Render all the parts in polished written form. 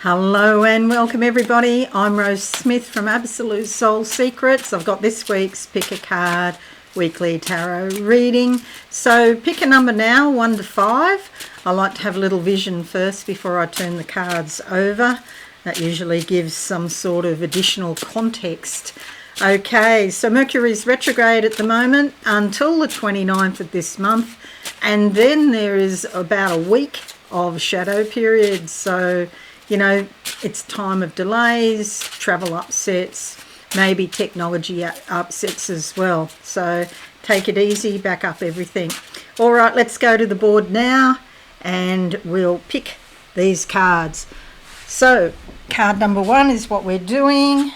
Hello and welcome everybody. I'm Rose Smith from Absolute Soul Secrets. I've got this week's Pick a Card weekly tarot reading. So pick a number now, 1 to 5. I like to have a little vision first before I turn the cards over. That usually gives some sort of additional context. Okay, so Mercury's retrograde at the moment until the 29th of this month, and then there is about a week of shadow period. So you know, it's time of delays, travel upsets, maybe technology upsets as well. So take it easy, back up everything. All right, let's go to the board now and we'll pick these cards. So card number 1 is what we're doing.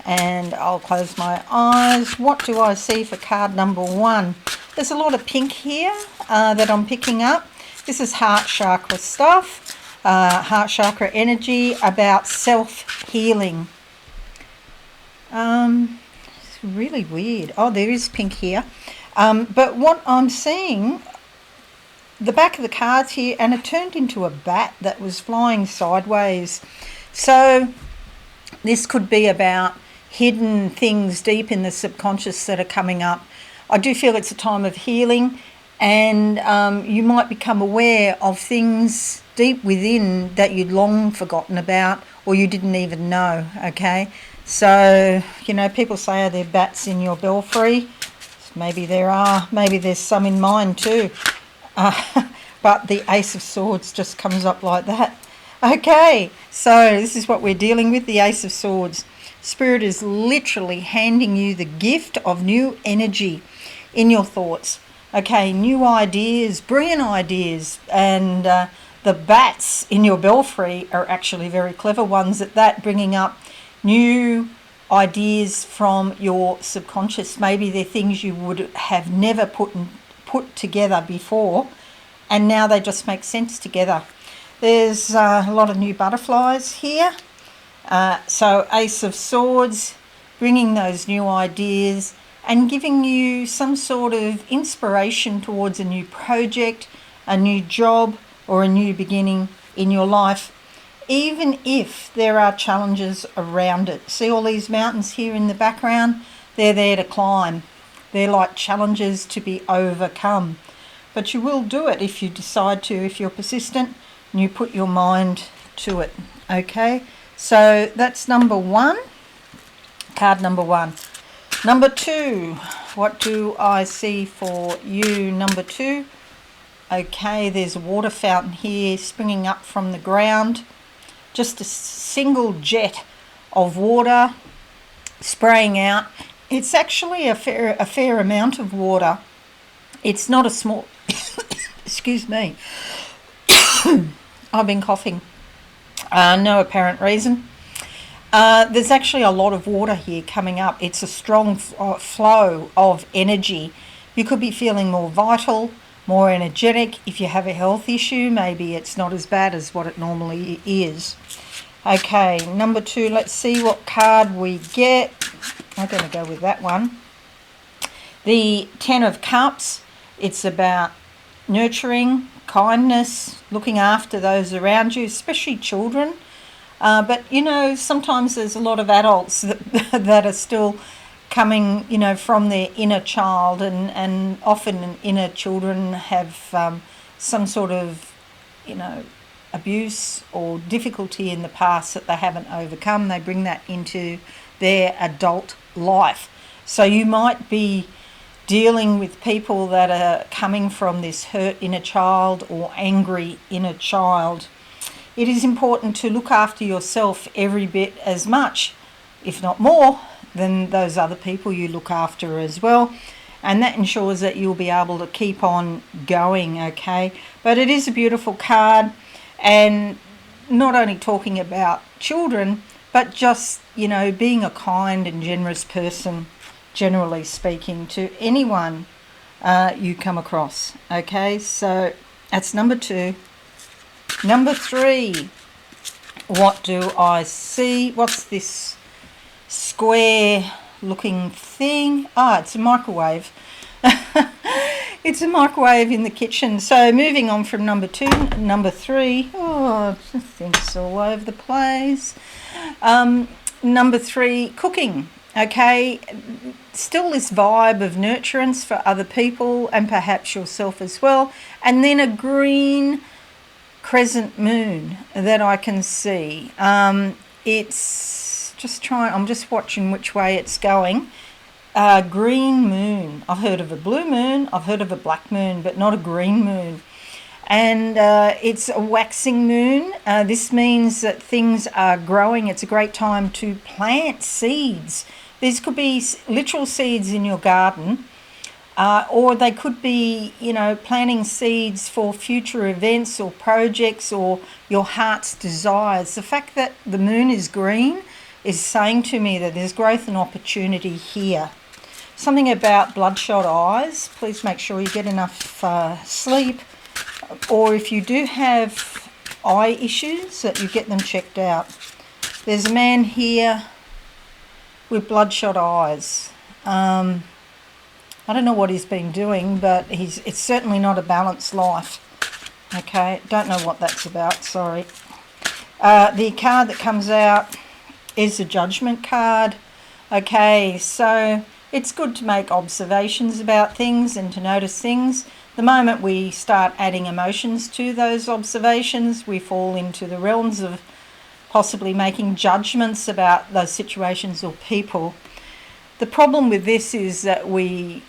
And I'll close my eyes. What do I see for card number 1? There's a lot of pink here that I'm picking up. This is heart chakra stuff. Heart chakra energy about self-healing. It's really weird. Oh, there is pink here. But what I'm seeing, the back of the cards here, and it turned into a bat that was flying sideways. So this could be about hidden things deep in the subconscious that are coming up. I do feel it's a time of healing, and you might become aware of things deep within that you'd long forgotten about or you didn't even know. Okay, so you know, people say, are there bats in your belfry? Maybe there are, maybe there's some in mine too, but the Ace of Swords just comes up like that. Okay, so this is what we're dealing with, the Ace of Swords. Spirit is literally handing you the gift of new energy in your thoughts. Okay, new ideas, brilliant ideas, and the bats in your belfry are actually very clever ones at that, bringing up new ideas from your subconscious. Maybe they're things you would have never put together before, and now they just make sense together. There's a lot of new butterflies here. So Ace of Swords, bringing those new ideas and giving you some sort of inspiration towards a new project, a new job, or a new beginning in your life, even if there are challenges around it. See all these mountains here in the background? They're there to climb. They're like challenges to be overcome. But you will do it if you decide to, if you're persistent and you put your mind to it. Okay, so that's number 1, card number 1. Number 2, what do I see for you, number 2? Okay, there's a water fountain here springing up from the ground. Just a single jet of water spraying out. It's actually a fair amount of water. It's not a small... Excuse me. I've been coughing. No apparent reason. There's actually a lot of water here coming up. It's a strong flow of energy. You could be feeling more vital, more energetic. If you have a health issue, maybe it's not as bad as what it normally is. Okay, number 2, let's see what card we get. I'm going to go with that one. The 10 of Cups. It's about nurturing, kindness, looking after those around you, especially children. But, you know, sometimes there's a lot of adults that are still coming, you know, from their inner child, and often inner children have some sort of, you know, abuse or difficulty in the past that they haven't overcome. They bring that into their adult life. So you might be dealing with people that are coming from this hurt inner child or angry inner child. It is important to look after yourself every bit as much, if not more, than those other people you look after as well. And that ensures that you'll be able to keep on going, okay? But it is a beautiful card, and not only talking about children, but just, you know, being a kind and generous person, generally speaking, to anyone you come across, okay? So that's number 2. Number 3, what do I see? What's this square looking thing? Ah, it's a microwave. It's a microwave in the kitchen. So moving on from number 2, number 3. Oh, things all over the place. Number 3, cooking. Okay, still this vibe of nurturance for other people and perhaps yourself as well. And then a green crescent moon that I can see. It's just I'm just watching which way it's going. Green moon. I've heard of a blue moon, I've heard of a black moon, but not a green moon. And it's a waxing moon. This means that things are growing. It's a great time to plant seeds. These could be literal seeds in your garden, or they could be, planting seeds for future events or projects or your heart's desires. The fact that the moon is green is saying to me that there's growth and opportunity here. Something about bloodshot eyes. Please make sure you get enough sleep. Or if you do have eye issues, that you get them checked out. There's a man here with bloodshot eyes. I don't know what he's been doing, but it's certainly not a balanced life. Okay, don't know what that's about, sorry. The card that comes out is a judgment card. Okay, so it's good to make observations about things and to notice things. The moment we start adding emotions to those observations, we fall into the realms of possibly making judgments about those situations or people. The problem with this is that we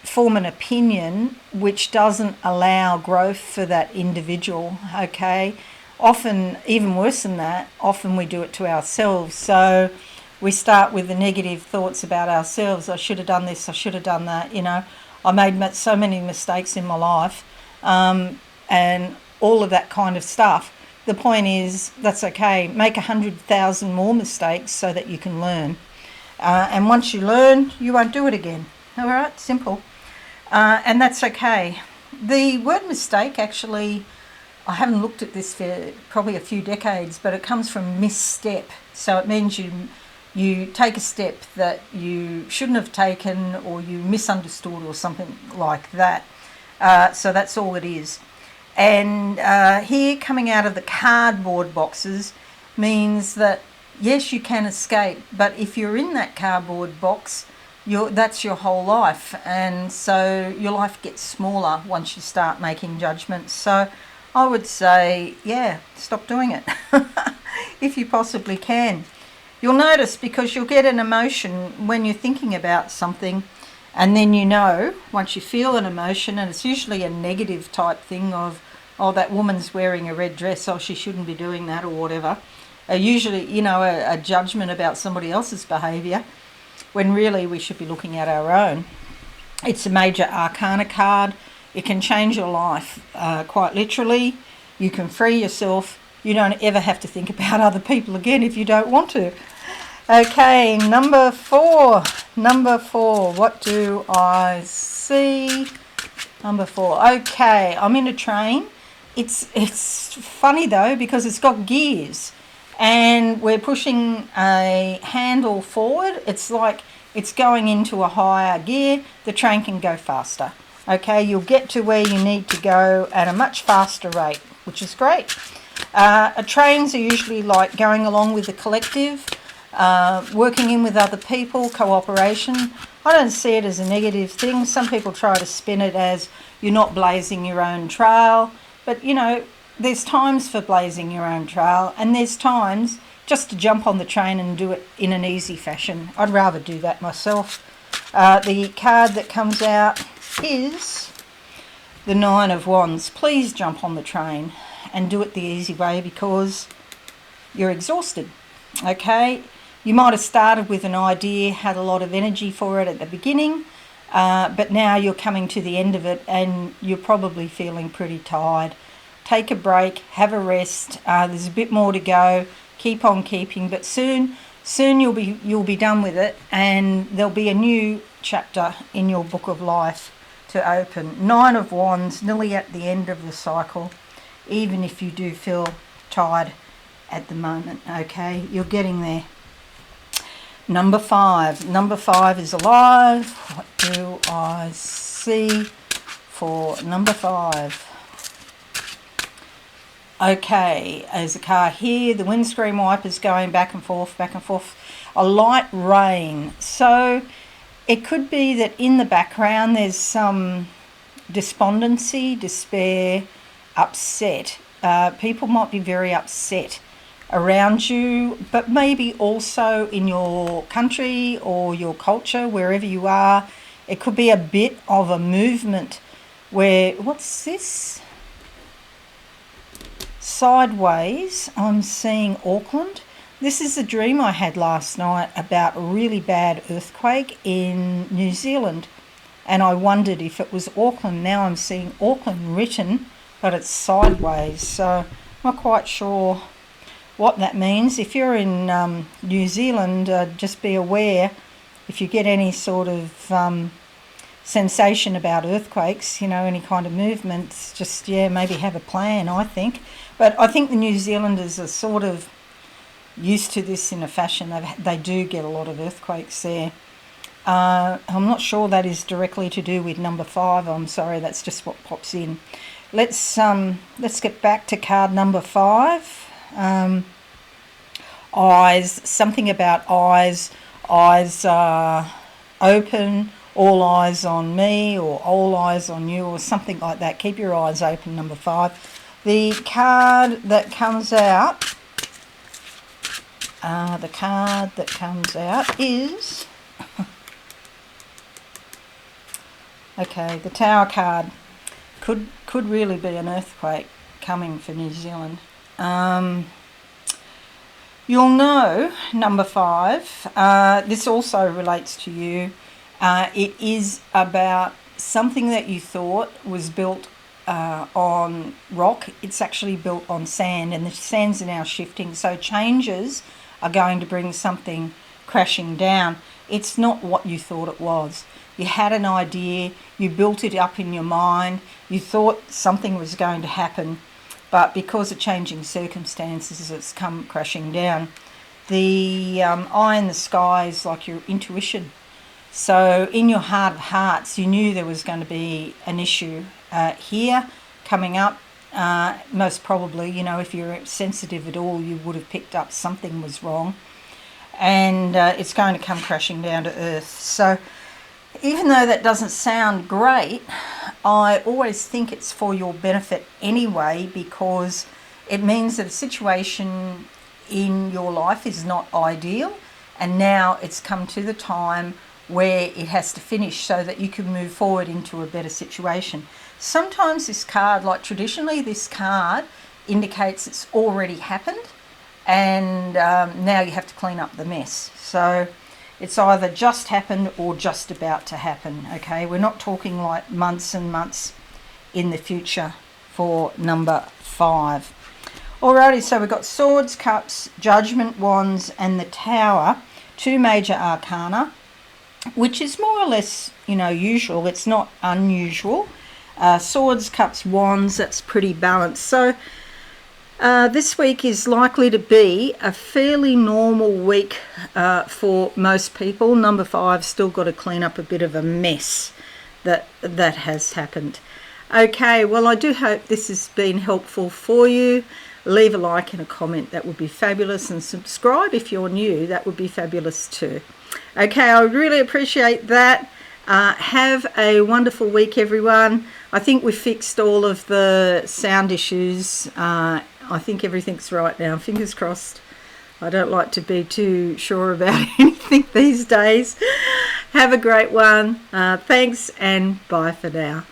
form an opinion which doesn't allow growth for that individual, okay? Often, even worse than that, often we do it to ourselves. So we start with the negative thoughts about ourselves. I should have done this, I should have done that, I made so many mistakes in my life, and all of that kind of stuff. The point is, that's okay. Make 100,000 more mistakes so that you can learn. And once you learn, you won't do it again. All right, simple. And that's okay. The word mistake, actually, I haven't looked at this for probably a few decades, but it comes from misstep. So it means you take a step that you shouldn't have taken, or you misunderstood, or something like that. So that's all it is. And here, coming out of the cardboard boxes, means that yes, you can escape, but if you're in that cardboard box, that's your whole life, and so your life gets smaller once you start making judgments. So I would say, yeah, stop doing it if you possibly can. You'll notice, because you'll get an emotion when you're thinking about something, and then once you feel an emotion, and it's usually a negative type thing of, oh, that woman's wearing a red dress, oh, she shouldn't be doing that, or whatever. Usually, a judgment about somebody else's behaviour, when really we should be looking at our own. It's a major arcana card. It can change your life, quite literally. You can free yourself. You don't ever have to think about other people again if you don't want to. Okay, number 4. What do I see? Number 4. Okay, I'm in a train. It's funny though, because it's got gears, and we're pushing a handle forward. It's like it's going into a higher gear. The train can go faster. Okay, you'll get to where you need to go at a much faster rate, which is great. Trains are usually like going along with the collective, working in with other people, cooperation. I don't see it as a negative thing. Some people try to spin it as you're not blazing your own trail. But, there's times for blazing your own trail, and there's times just to jump on the train and do it in an easy fashion. I'd rather do that myself. The card that comes out is the 9 of Wands. Please jump on the train and do it the easy way, because you're exhausted. Okay? You might have started with an idea, had a lot of energy for it at the beginning, but now you're coming to the end of it and you're probably feeling pretty tired. Take a break, have a rest. There's a bit more to go. Keep on keeping, but soon you'll be done with it, and there'll be a new chapter in your book of life to open. 9 of Wands, nearly at the end of the cycle, even if you do feel tired at the moment. Okay, you're getting there. Number 5 is alive. What do I see? for number 5. Okay, there's a car here. The windscreen wipers going back and forth, back and forth. A light rain. So it could be that in the background there's some despondency, despair, upset. People might be very upset around you, but maybe also in your country or your culture, wherever you are. It could be a bit of a movement where, what's this? Sideways, I'm seeing Auckland. This is a dream I had last night about a really bad earthquake in New Zealand, and I wondered if it was Auckland. Now I'm seeing Auckland written, but it's sideways, so not quite sure what that means. If you're in New Zealand, just be aware if you get any sort of sensation about earthquakes, any kind of movements, just, maybe have a plan, I think. But I think the New Zealanders are sort of used to this in a fashion. They do get a lot of earthquakes there. I'm not sure that is directly to do with number 5. I'm sorry, that's just what pops in. Let's get back to card number 5. Eyes, something about eyes. Eyes are open, all eyes on me, or all eyes on you, or something like that. Keep your eyes open, number 5. The card that comes out, is okay. The Tower card could really be an earthquake coming for New Zealand. You'll know, number 5. This also relates to you. It is about something that you thought was built on rock. It's actually built on sand, and the sands are now shifting, so changes are going to bring something crashing down. It's not what you thought it was. You had an idea, you built it up in your mind, you thought something was going to happen, but because of changing circumstances, it's come crashing down. The eye in the sky is like your intuition. So in your heart of hearts, you knew there was going to be an issue here coming up. Most probably, if you're sensitive at all, you would have picked up something was wrong. And it's going to come crashing down to earth. So even though that doesn't sound great, I always think it's for your benefit anyway, because it means that a situation in your life is not ideal, and now it's come to the time where it has to finish so that you can move forward into a better situation. Sometimes this card, like traditionally, this card indicates it's already happened, and now you have to clean up the mess. So it's either just happened or just about to happen, okay? We're not talking like months and months in the future for number 5. Alrighty, so we've got Swords, Cups, Judgment, Wands, and the Tower, 2 major arcana, which is more or less, usual. It's not unusual. Swords, Cups, Wands, that's pretty balanced. So this week is likely to be a fairly normal week for most people. Number 5 still got to clean up a bit of a mess that has happened. Okay, well, I do hope this has been helpful for you. Leave a like and a comment, that would be fabulous, and subscribe if you're new, that would be fabulous too. Okay, I really appreciate that. Have a wonderful week, everyone. I think we've fixed all of the sound issues. I think everything's right now, fingers crossed. I don't like to be too sure about anything these days. Have a great one. Thanks, and bye for now.